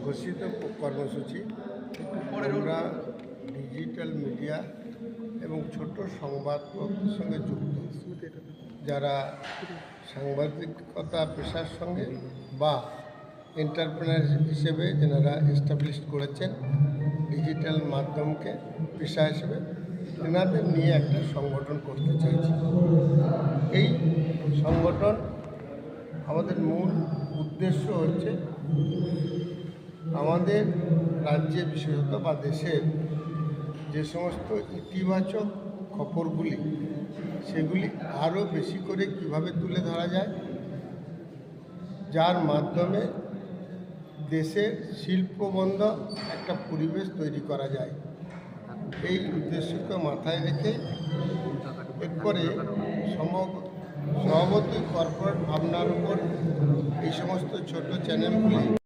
ঘোষিত কর্মসূচি আমরা ডিজিটাল মিডিয়া এবং ছোট সংবাদপত্রের সঙ্গে যুক্ত যারা সাংবাদিকতা পেশার সঙ্গে বা এন্টারপ্রেনার হিসেবে যারা এস্টাবলিশ করেছেন ডিজিটাল মাধ্যমকে পেশা হিসেবে তেনাদের নিয়ে একটা সংগঠন করতে চাইছি। এই সংগঠন আমাদের মূল উদ্দেশ্য হচ্ছে আমাদের রাজ্যে বিশেষত বা দেশের যে সমস্ত ইতিবাচক খবরগুলি সেগুলি আরও বেশি করে কিভাবে তুলে ধরা যায়, যার মাধ্যমে দেশের শিল্পবন্ধ একটা পরিবেশ তৈরি করা যায়। এই উদ্দেশ্যকে মাথায় রেখে এরপরে সভাপতি কর্পোরেট ভাবনার উপর এই সমস্ত ছোট চ্যানেলগুলি